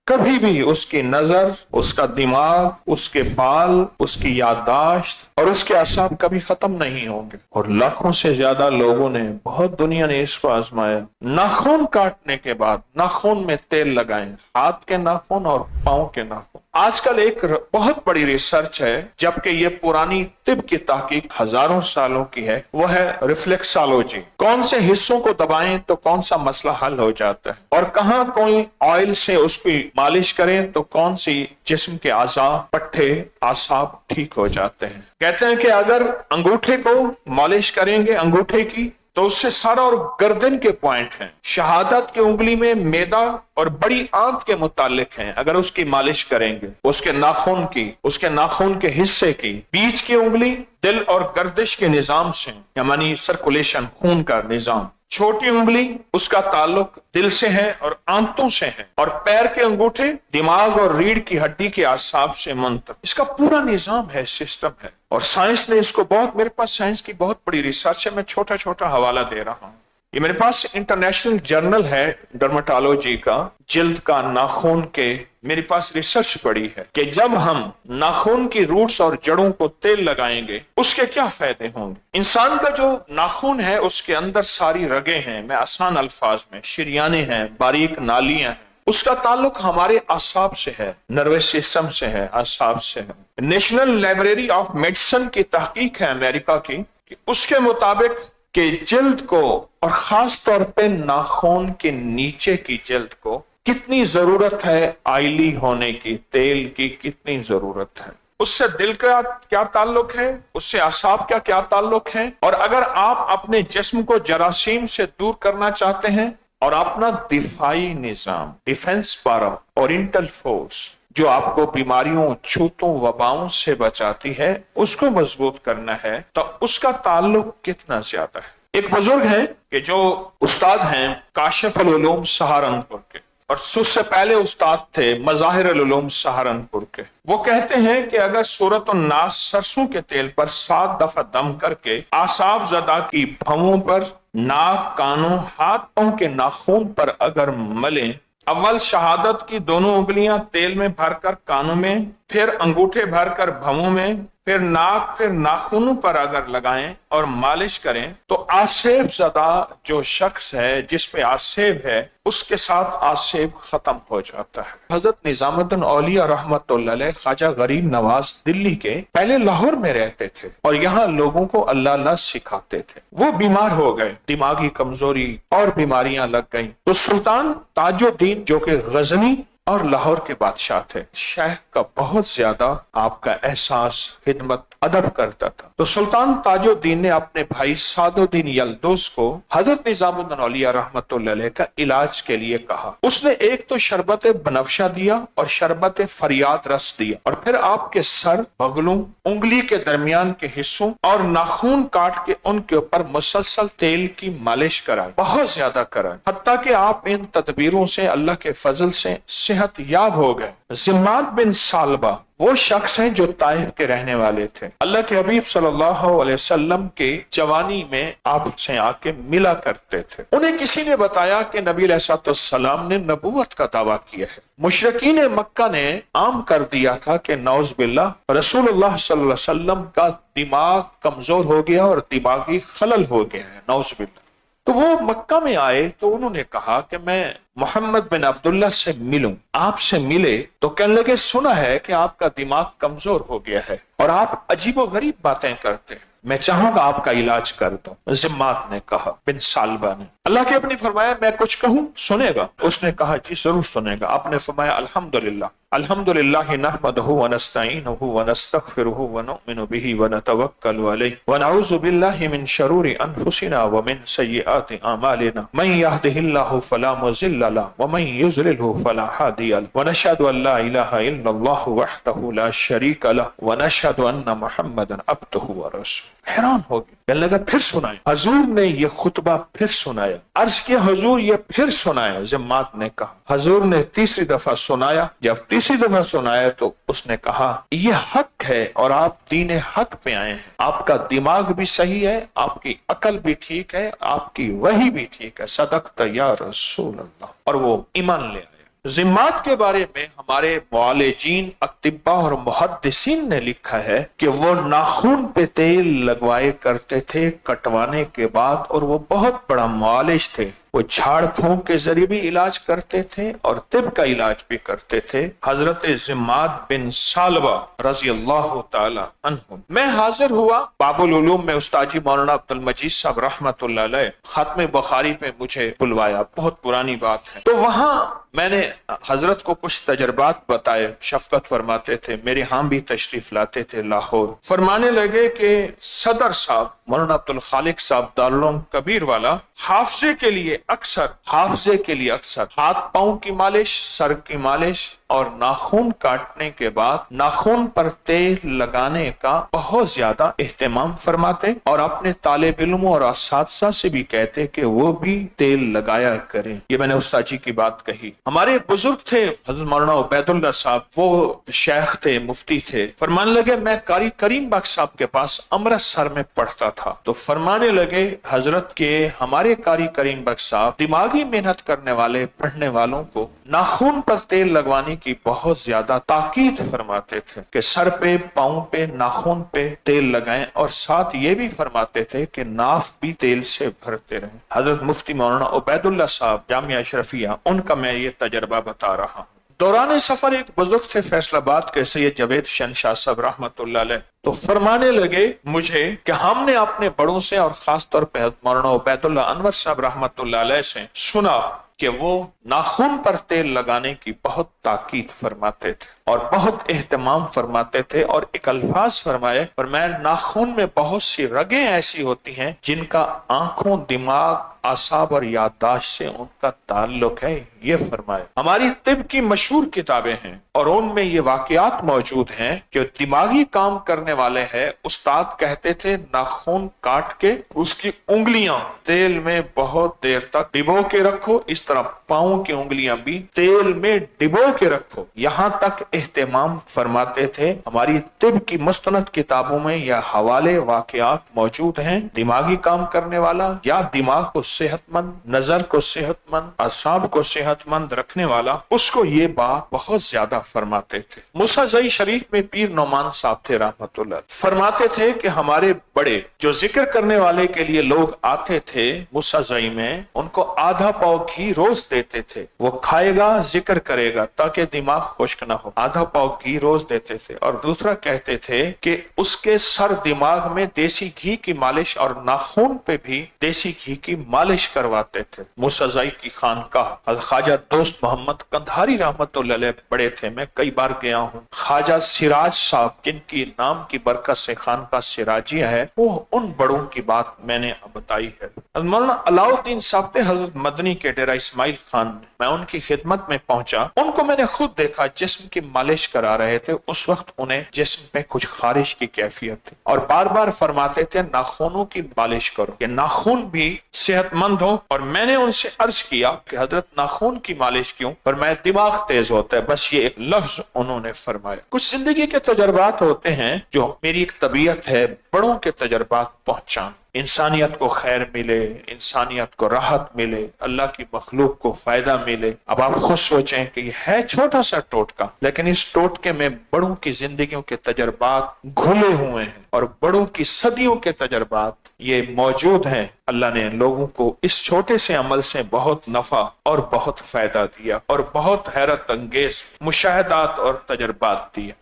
کبھی بھی اس کی نظر، اس کا دماغ، اس کے بال، اس کی یادداشت اور اس کے اعصاب کبھی ختم نہیں ہوں گے۔ اور لاکھوں سے زیادہ لوگوں نے، بہت دنیا نے اس کو آزمایا، ناخن کاٹنے کے بعد ناخن میں تیل لگائیں، ہاتھ کے ناخن اور پاؤں کے ناخن۔ آج کل ایک بہت بڑی ریسرچ ہے، جبکہ یہ پرانی طب کی تحقیق ہزاروں سالوں کی ہے، وہ ہے ریفلیکسالوجی۔ کون سے حصوں کو دبائیں تو کون سا مسئلہ حل ہو جاتا ہے، اور کہاں کوئی آئل سے اس کی مالش کریں تو کون سی جسم کے اعضاء، پٹھے، اعصاب ٹھیک ہو جاتے ہیں۔ کہتے ہیں کہ اگر انگوٹھے کو مالش کریں گے، انگوٹھے کی، تو اس سے سر اور گردن کے پوائنٹ ہیں۔ شہادت کی انگلی میں معدہ اور بڑی آنت کے متعلق ہیں، اگر اس کی مالش کریں گے، اس کے ناخن کی، اس کے ناخن کے حصے کی۔ بیچ کی انگلی دل اور گردش کے نظام سے، یعنی سرکولیشن، خون کا نظام۔ چھوٹی انگلی، اس کا تعلق دل سے ہے اور آنتوں سے ہے، اور پیر کے انگوٹھے دماغ اور ریڑھ کی ہڈی کے اعصاب سے منتقل۔ اس کا پورا نظام ہے، سسٹم ہے، اور سائنس نے اس کو بہت، میرے پاس سائنس کی بہت بڑی ریسرچ ہے، میں چھوٹا چھوٹا حوالہ دے رہا ہوں۔ یہ میرے پاس انٹرنیشنل جرنل ہے ڈرماٹولوجی کا، جلد کا، ناخن کے، میرے پاس ریسرچ پڑی ہے کہ جب ہم ناخن کی روٹس اور جڑوں کو تیل لگائیں گے اس کے کیا فائدے ہوں گے۔ انسان کا جو ناخن ہے اس کے اندر ساری رگیں ہیں، میں آسان الفاظ میں، شریانیں ہیں، باریک نالیاں ہیں۔ اس کا تعلق ہمارے اعصاب سے ہے، نروس سسٹم سے ہے، اعصاب سے ہے۔ نیشنل لائبریری آف میڈیسن کی تحقیق ہے امریکہ کی، کہ اس کے مطابق کہ جلد کو، اور خاص طور پہ ناخن کے نیچے کی جلد کو کتنی ضرورت ہے آئلی ہونے کی، تیل کی کتنی ضرورت ہے۔ اس سے دل کا کیا تعلق ہے، اس سے اعصاب کا کیا تعلق ہے، اور اگر آپ اپنے جسم کو جراثیم سے دور کرنا چاہتے ہیں اور اپنا دفاعی نظام، ڈیفنس پاور، اورینٹل فورس، جو آپ کو بیماریوں، چھوتوں، وباؤں سے بچاتی ہے، اس کو مضبوط کرنا ہے، تو اس کا تعلق کتنا زیادہ ہے۔ ایک بزرگ ہیں کہ جو استاد ہیں کاشف العلوم سہارنپور کے، اور سب سے پہلے استاد تھے مظاہر العلوم سہارنپور کے۔ وہ کہتے ہیں کہ اگر سورۃ الناس سرسوں کے تیل پر 7 دفعہ دم کر کے اعصاب زدہ کی بھووں پر، ناک، کانوں، ہاتھ پاؤں کے ناخن پر اگر ملیں، اول شہادت کی دونوں انگلیاں تیل میں بھر کر کانوں میں، پھر انگوٹھے بھر کر بھووں میں، پھر ناک، پھر ناخنوں پر اگر لگائیں اور مالش کریں، تو آسیب زدہ جو شخص ہے، جس پہ آسیب ہے، اس کے ساتھ آسیب ختم ہو جاتا ہے۔ حضرت نظام الدین اولیاء رحمت اللہ علیہ، خواجہ غریب نواز دلی کے، پہلے لاہور میں رہتے تھے اور یہاں لوگوں کو اللہ اللہ سکھاتے تھے۔ وہ بیمار ہو گئے، دماغی کمزوری اور بیماریاں لگ گئیں، تو سلطان تاج الدین جو کہ غزنی اور لاہور کے بادشاہ تھے، شیخ کا بہت زیادہ آپ کا احساس، خدمت، ادب کرتا تھا، تو سلطان تاج الدین نے اپنے بھائی سعد الدین یلدوز کو حضرت نظام الدین اولیاء رحمت اللہ علیہ کا علاج کے لیے کہا۔ اس نے ایک تو شربت بنفشہ دیا اور شربت فریاد رس دیا، اور پھر آپ کے سر، بغلوں، انگلی کے درمیان کے حصوں اور ناخن کاٹ کے ان کے اوپر مسلسل تیل کی مالش کرائے، بہت زیادہ کرائے، حتیٰ کہ آپ ان تدبیروں سے اللہ کے فضل سے صحت یاب ہو گئے۔ ضماد بن سالبہ وہ شخص ہیں جو طائف کے رہنے والے تھے، اللہ کے حبیب صلی اللہ علیہ وسلم کے جوانی میں آپ سے آ کے ملا کرتے تھے۔ انہیں کسی نے بتایا کہ نبی علیہ السلام نے نبوت کا دعویٰ کیا ہے۔ مشرکین مکہ نے عام کر دیا تھا کہ نعوذ باللہ رسول اللہ صلی اللہ علیہ وسلم کا دماغ کمزور ہو گیا اور دماغی خلل ہو گیا ہے، نعوذ باللہ۔ تو وہ مکہ میں آئے تو انہوں نے کہا کہ میں محمد بن عبداللہ سے ملوں، آپ سے ملے تو کہنے لگے سنا ہے کہ آپ کا دماغ کمزور ہو گیا ہے اور آپ عجیب و غریب باتیں کرتے ہیں، میں چاہوں گا آپ کا علاج کر دوں۔ ضماد نے کہا، بن سالبہ نے، اللہ کے اپنی فرمایا میں کچھ کہوں سنے گا؟ اس نے کہا جی ضرور سنے گا۔ آپ نے فرمایا الحمدللہ الحمدللہ نحمدہ ونستعینہ ونستغفرہ ونؤمن بہ ونتوکل علیہ ونعوذ باللہ من شرور انفسنا ومن سیئات اعمالنا من یہدہ اللہ فلا مضل له ومن يضلل فلا هادي له ونشهد ان لا اله الا الله وحده لا شريك له ونشهد ان محمدا عبده ورسوله۔ حیران ہو گئے، کہنے لگا پھر سنائے۔ حضور نے یہ خطبہ پھر سنایا، عرض کیا حضور یہ پھر سنایا؟ ضماد نے کہا۔ حضور نے تیسری دفعہ سنایا، جب تیسری دفعہ سنایا تو اس نے کہا یہ حق ہے اور آپ دین حق پہ آئے ہیں، آپ کا دماغ بھی صحیح ہے، آپ کی عقل بھی ٹھیک ہے، آپ کی وحی بھی ٹھیک ہے، صدقت یا رسول اللہ، اور وہ ایمان لے آیا۔ ذمات کے بارے میں ہمارے معالجین، اطباء اور محدثین نے لکھا ہے کہ وہ ناخن پہ تیل لگوائے کرتے تھے کٹوانے کے بعد، اور وہ بہت بڑا معالج تھے۔ وہ جھاڑ پھونک کے ذریعے بھی علاج کرتے تھے اور طب کا علاج بھی کرتے تھے۔ حضرت ضماد بن ثعلبہ رضی اللہ تعالی عنہ، میں حاضر ہوا باب العلوم میں، استاذی مولانا عبد المجید صاحب رحمۃ اللہ علیہ ختم بخاری پہ مجھے بلوایا، بہت پرانی بات ہے۔ تو وہاں میں نے حضرت کو کچھ تجربات بتائے، شفقت فرماتے تھے، میرے ہاں بھی تشریف لاتے تھے لاہور۔ فرمانے لگے کہ صدر صاحب مولانا عبد الخالق صاحب دارالعلوم کبیر والا حافظے کے لیے اکثر ہاتھ پاؤں کی مالش، سر کی مالش اور ناخن کاٹنے کے بعد ناخن پر تیل لگانے کا بہت زیادہ اہتمام فرماتے، اور اپنے طالب علموں اور اساتذہ سے بھی کہتے کہ وہ بھی تیل لگایا کریں۔ یہ میں نے استاد جی کی بات کہی۔ ہمارے بزرگ تھے حضرت مولانا عبید اللہ صاحب، وہ شیخ تھے، مفتی تھے۔ فرمانے لگے میں قاری کریم بخش صاحب کے پاس امرتسر میں پڑھتا تھا، تو فرمانے لگے حضرت کے ہمارے قاری کریم بخش صاحب دماغی محنت کرنے والے پڑھنے والوں کو ناخن پر تیل لگوانے کی بہت زیادہ تاکید فرماتے تھے کہ سر پہ، پاؤں پہ، ناخن پہ تیل لگائیں، اور ساتھ یہ بھی فرماتے تھے کہ ناف بھی تیل سے بھرتے رہیں۔ حضرت مفتی مولانا عبید اللہ صاحب جامعہ اشرفیہ، ان کا میں یہ تجربہ بتا رہا ہوں۔ دوران سفر ایک بزرگ تھے فیصل آباد کے سید جاوید شنشاہ صاحب رحمۃ اللہ علیہ، تو فرمانے لگے مجھے کہ ہم نے اپنے بڑوں سے اور خاص طور پہ مولانا عبید اللہ انور صاحب رحمۃ اللہ علیہ سے سنا کہ وہ ناخن پر تیل لگانے کی بہت تاکید فرماتے تھے اور بہت اہتمام فرماتے تھے، اور ایک الفاظ فرمائے، فرمایا ناخن میں بہت سی رگیں ایسی ہوتی ہیں جن کا آنکھوں، دماغ، اعصاب اور یادداشت سے ان کا تعلق ہے۔ یہ فرمائے ہماری طب کی مشہور کتابیں ہیں اور ان میں یہ واقعات موجود ہیں کہ دماغی کام کرنے والے ہیں، استاد کہتے تھے ناخن کاٹ کے اس کی انگلیاں تیل میں بہت دیر تک ڈبو کے رکھو، اس طرح پاؤں کی انگلیاں بھی تیل میں ڈبو کے رکھو، یہاں تک اہتمام فرماتے تھے۔ ہماری طب کی مستند کتابوں میں یہ حوالے واقعات موجود ہیں۔ دماغی کام کرنے والا یا دماغ کو صحت مند، نظر کو صحت مند، اعصاب کو صحت مند رکھنے والا، اس کو یہ بات بہت زیادہ فرماتے تھے۔ موسیٰ زئی شریف میں پیر نعمان صاحب تھے رحمت اللہ، فرماتے تھے کہ ہمارے بڑے جو ذکر کرنے والے کے لیے لوگ آتے تھے موسیٰ زئی میں، ان کو آدھا پاؤ گھی روز دیتے تھے، وہ کھائے گا، ذکر کرے گا تاکہ دماغ خشک نہ ہو، آدھا پاؤ گھی روز دیتے تھے۔ اور دوسرا کہتے تھے کہ اس کے سر دماغ میں دیسی گھی کی مالش اور ناخن پہ بھی دیسی گھی کی مالش کرواتے تھے۔ موسیٰ زئی کی خانقاہ حضرت خواجہ دوست محمد قندھاری رحمت اللہ علیہ بڑے تھے، میں کئی بار گیا ہوں۔ خواجہ سراج صاحب جن کی نام کی برکت سے خانقاہ سراجیہ ہے، وہ ان بڑوں کی بات میں نے بتائی ہے۔ مولانا علاؤ الدین صاحب تھے حضرت مدنی کے ڈیرہ اسماعیل خان میں، میں ان کی خدمت میں پہنچا، ان کو میں نے خود دیکھا جسم کی مالش کرا رہے تھے، اس وقت انہیں جسم میں کچھ خارش کی کیفیت تھی اور بار بار فرماتے تھے ناخنوں کی مالش کرو کہ ناخن بھی صحت مند ہو۔ اور میں نے ان سے عرض کیا کہ حضرت ناخن کی مالش کیوں؟ فرمایا دماغ تیز ہوتا ہے، بس یہ ایک لفظ انہوں نے فرمایا۔ کچھ زندگی کے تجربات ہوتے ہیں جو میری ایک طبیعت ہے بڑوں کے تجربات پہنچان، انسانیت کو خیر ملے، انسانیت کو راحت ملے، اللہ کی مخلوق کو فائدہ ملے۔ اب آپ خود سوچیں کہ یہ ہے چھوٹا سا ٹوٹکا، لیکن اس ٹوٹکے میں بڑوں کی زندگیوں کے تجربات گھلے ہوئے ہیں اور بڑوں کی صدیوں کے تجربات یہ موجود ہیں۔ اللہ نے لوگوں کو اس چھوٹے سے عمل سے بہت نفع اور بہت فائدہ دیا اور بہت حیرت انگیز مشاہدات اور تجربات دیا۔